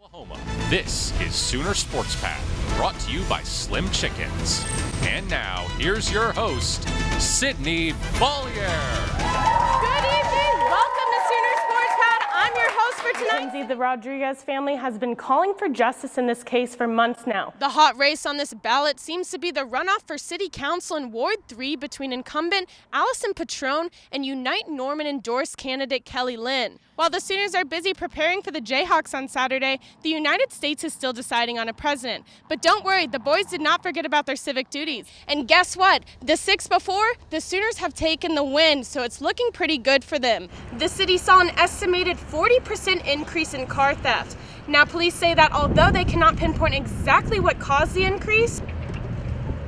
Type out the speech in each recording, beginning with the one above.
Oklahoma. This is Sooner Sports Pad, brought to you by Slim Chickens. And now, here's your host, Sydney Baulier. Good evening. Welcome to Sooner Sports Pad. I'm your host for tonight. The Rodriguez family has been calling for justice in this case for months now. The hot race on this ballot seems to be the runoff for City Council in Ward 3 between incumbent Allison Patrone and Unite Norman endorsed candidate Kelly Lynn. While the Sooners are busy preparing for the Jayhawks on Saturday, the United States is still deciding on a president. But don't worry, the boys did not forget about their civic duties. And guess what? The 6 before, the Sooners have taken the win, so it's looking pretty good for them. The city saw an estimated 40% increase in car theft. Now, police say that although they cannot pinpoint exactly what caused the increase,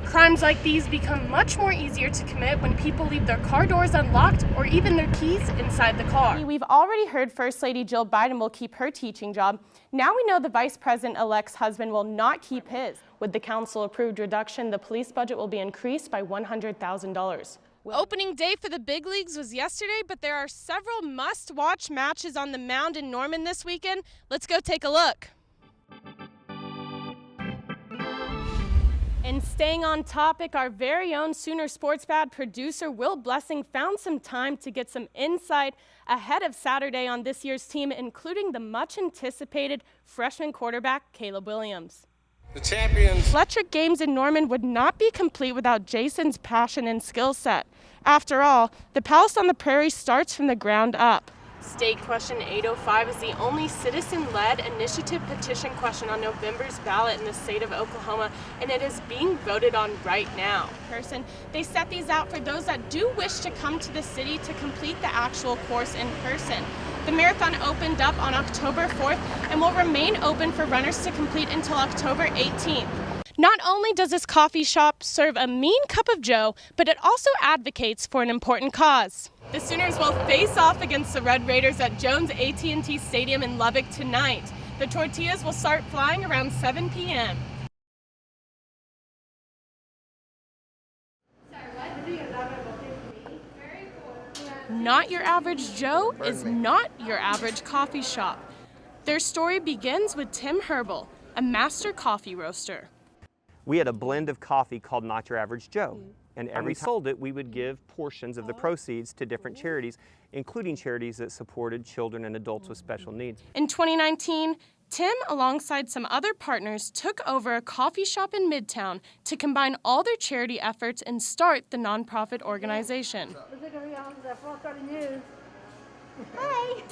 crimes like these become much more easier to commit when people leave their car doors unlocked or even their keys inside the car. We've already heard First Lady Jill Biden will keep her teaching job. Now we know the Vice President-elect's husband will not keep his. With the council-approved reduction, the police budget will be increased by $100,000. Opening day for the big leagues was yesterday, but there are several must-watch matches on the mound in Norman this weekend. Let's go take a look. And staying on topic, our very own Sooner Sports Pad producer Will Blessing found some time to get some insight ahead of Saturday on this year's team, including the much-anticipated freshman quarterback Caleb Williams. The champions. Electric games in Norman would not be complete without Jason's passion and skill set. After all, the Palace on the Prairie starts from the ground up. State Question 805 is the only citizen-led initiative petition question on November's ballot in the state of Oklahoma, and it is being voted on right now. They set these out for those that do wish to come to the city to complete the actual course in person. The marathon opened up on October 4th and will remain open for runners to complete until October 18th. Not only does this coffee shop serve a mean cup of joe, but it also advocates for an important cause. The Sooners will face off against the Red Raiders at Jones AT&T Stadium in Lubbock tonight. The tortillas will start flying around 7 p.m. Not Your Average Joe is not your average coffee shop. Their story begins with Tim Herbal, a master coffee roaster. We had a blend of coffee called Not Your Average Joe, and every time we sold it, we would give portions of the proceeds to different charities, including charities that supported children and adults with special needs. In 2019, Tim, alongside some other partners, took over a coffee shop in Midtown to combine all their charity efforts and start the nonprofit organization. Hi.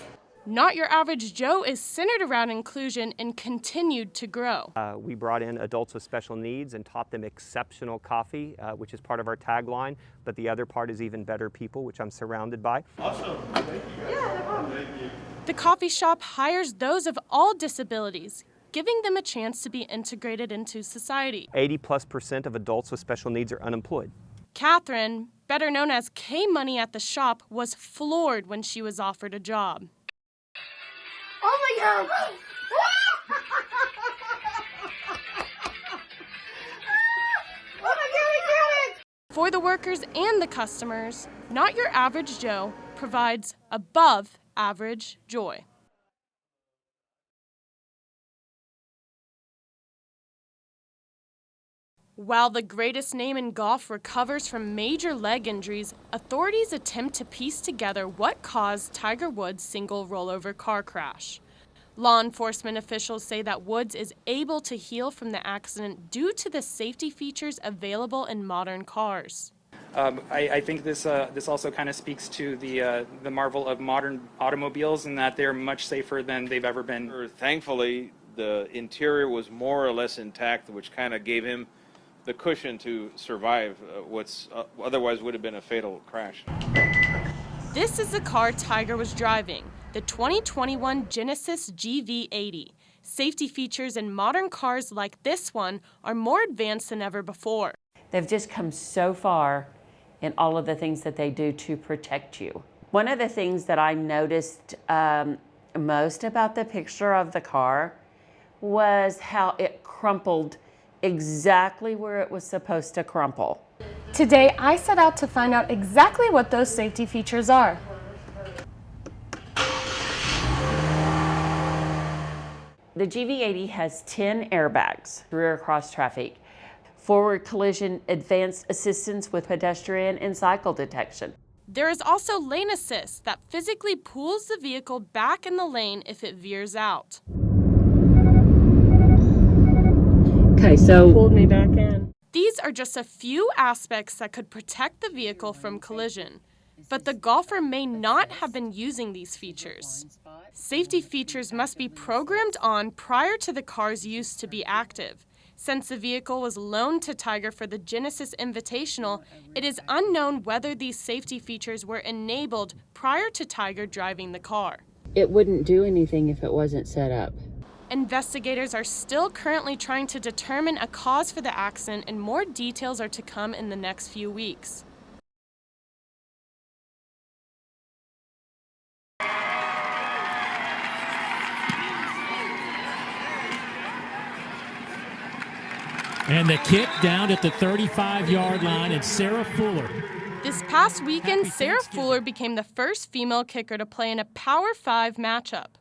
Not Your Average Joe is centered around inclusion and continued to grow. We brought in adults with special needs and taught them exceptional coffee, which is part of our tagline, but the other part is even better people, which I'm surrounded by. Awesome. Thank you. Yeah, no problem. Thank you. The coffee shop hires those of all disabilities, giving them a chance to be integrated into society. 80+% of adults with special needs are unemployed. Catherine, better known as K-Money at the shop, was floored when she was offered a job. Oh my God! Oh my God, we did it! For the workers and the customers, Not Your Average Joe provides above average joy. While the greatest name in golf recovers from major leg injuries, authorities attempt to piece together what caused Tiger Woods' single rollover car crash. Law enforcement officials say that Woods is able to heal from the accident due to the safety features available in modern cars. I think this also kind of speaks to the marvel of modern automobiles in that they're much safer than they've ever been. Thankfully, the interior was more or less intact, which kind of gave him the cushion to survive what's otherwise would have been a fatal crash. This is the car Tiger was driving, the 2021 Genesis GV80. Safety features in modern cars like this one are more advanced than ever before. They've just come so far in all of the things that they do to protect you. One of the things that I noticed most about the picture of the car was how it crumpled exactly where it was supposed to crumple. Today, I set out to find out exactly what those safety features are. The GV80 has 10 airbags, rear cross traffic, forward collision advanced assistance with pedestrian and cycle detection. There is also lane assist that physically pulls the vehicle back in the lane if it veers out. Okay, so Pulled me back in. These are just a few aspects that could protect the vehicle from collision, but the golfer may not have been using these features. Safety features must be programmed on prior to the car's use to be active. Since the vehicle was loaned to Tiger for the Genesis Invitational, it is unknown whether these safety features were enabled prior to Tiger driving the car. it wouldn't do anything if it wasn't set up. Investigators are still currently trying to determine a cause for the accident, and more details are to come in the next few weeks. And the kick down at the 35-yard line, and Sarah Fuller. This past weekend, Sarah Fuller became the first female kicker to play in a Power 5 matchup.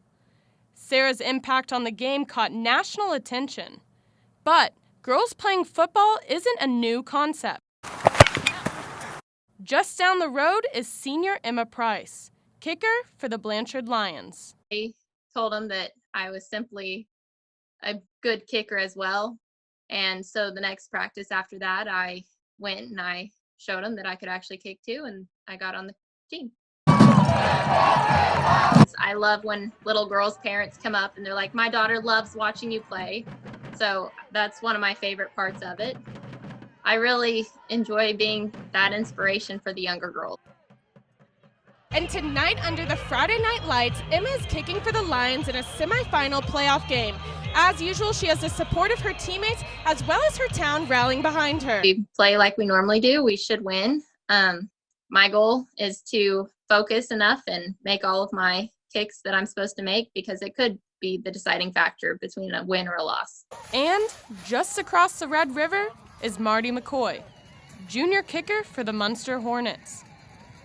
Sarah's impact on the game caught national attention. But girls playing football isn't a new concept. Just down the road is senior Emma Price, kicker for the Blanchard Lions. I told them that I was simply a good kicker as well. And so the next practice after that, I went and I showed them that I could actually kick too, and I got on the team. I love when little girls' parents come up and they're like, my daughter loves watching you play. So that's one of my favorite parts of it. I really enjoy being that inspiration for the younger girls. And tonight, under the Friday night lights, Emma is kicking for the Lions in a semifinal playoff game. As usual, she has the support of her teammates as well as her town rallying behind her. We play like we normally do. We should win. My goal is to focus enough and make all of my kicks that I'm supposed to make, because it could be the deciding factor between a win or a loss. And just across the Red River is Marty McCoy, junior kicker for the Munster Hornets.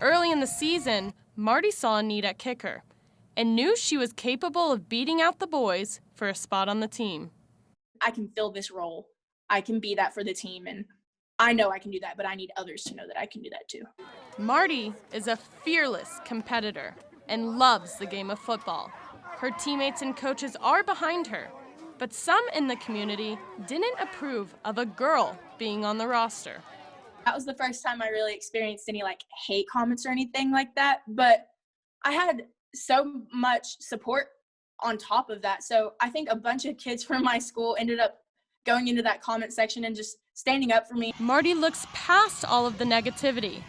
Early in the season, Marty saw a need at kicker and knew she was capable of beating out the boys for a spot on the team. I can fill this role. I can be that for the team, and I know I can do that, but I need others to know that I can do that too. Marty is a fearless competitor and loves the game of football. Her teammates and coaches are behind her, but some in the community didn't approve of a girl being on the roster. That was the first time I really experienced any hate comments or anything like that, but I had so much support on top of that. So I think a bunch of kids from my school ended up going into that comment section and just standing up for me. Marty looks past all of the negativity,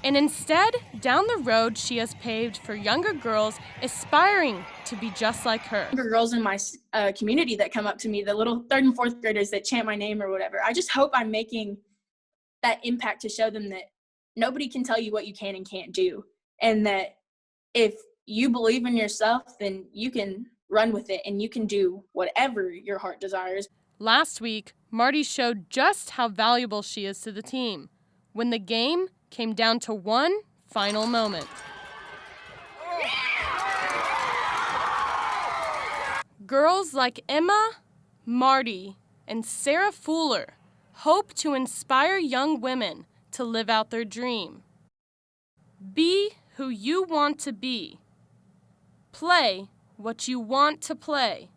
and instead, down the road she has paved for younger girls aspiring to be just like her. Younger girls in my community that come up to me, the little 3rd and 4th graders that chant my name or whatever, I just hope I'm making that impact to show them that nobody can tell you what you can and can't do, and that if you believe in yourself, then you can run with it and you can do whatever your heart desires. Last week, Marty showed just how valuable she is to the team when the game came down to one final moment. Girls like Emma, Marty, and Sarah Fuller hope to inspire young women to live out their dream. Be who you want to be. Play what you want to play.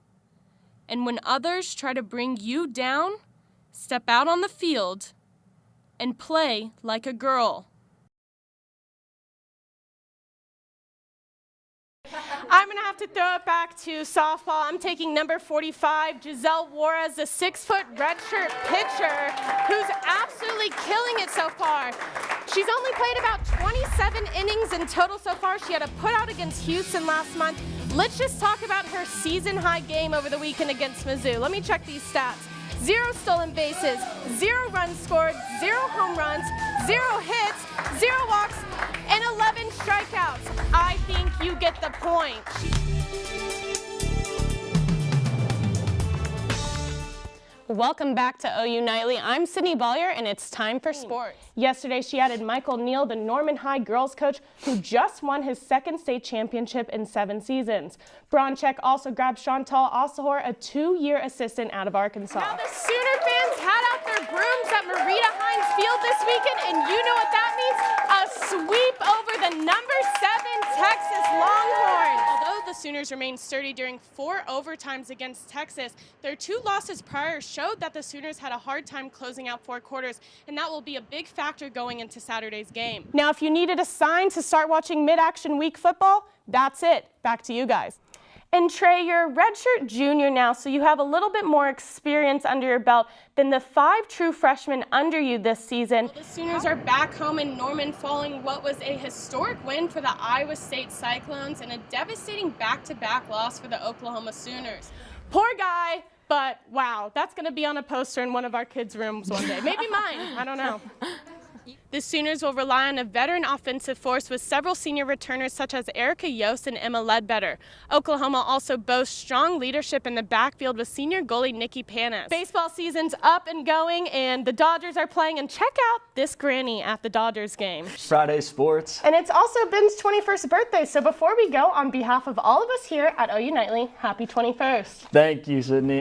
And when others try to bring you down, step out on the field and play like a girl. I'm going to have to throw it back to softball. I'm taking number 45, Giselle Juarez, the 6-foot redshirt pitcher who's absolutely killing it so far. She's only played about 27 innings in total so far. She had a putout against Houston last month. Let's just talk about her season-high game over the weekend against Mizzou. Let me check these stats. 0 stolen bases, 0 runs scored, 0 home runs, 0 hits, 0 walks, and 11 strikeouts. I think you get the point. Welcome back to OU Nightly. I'm Sydney Baulier, and it's time for sports. Yesterday, she added Michael Neal, the Norman High girls coach, who just won his second state championship in 7 seasons. Bronchek also grabbed Chantal Osahor, a 2-year assistant out of Arkansas. Now the Sooner fans had out their brooms at Marita Hines Field this weekend, and you know what that means? A sweep over the number 7 Texas Longhorns. Although the Sooners remained sturdy during 4 overtimes against Texas, their 2 losses prior showed that the Sooners had a hard time closing out 4 quarters, and that will be a big factor going into Saturday's game. Now, if you needed a sign to start watching mid-action week football, that's it. Back to you guys. And Trey, you're a redshirt junior now, so you have a little bit more experience under your belt than the 5 true freshmen under you this season. Well, the Sooners are back home in Norman following what was a historic win for the Iowa State Cyclones and a devastating back-to-back loss for the Oklahoma Sooners. Poor guy, but wow, that's going to be on a poster in one of our kids' rooms one day. Maybe mine, I don't know. The Sooners will rely on a veteran offensive force with several senior returners such as Erica Yost and Emma Ledbetter. Oklahoma also boasts strong leadership in the backfield with senior goalie Nikki Panis. Baseball season's up and going, and the Dodgers are playing, and check out this granny at the Dodgers game. Friday sports. And it's also Ben's 21st birthday, so before we go, on behalf of all of us here at OU Nightly, happy 21st. Thank you, Sydney.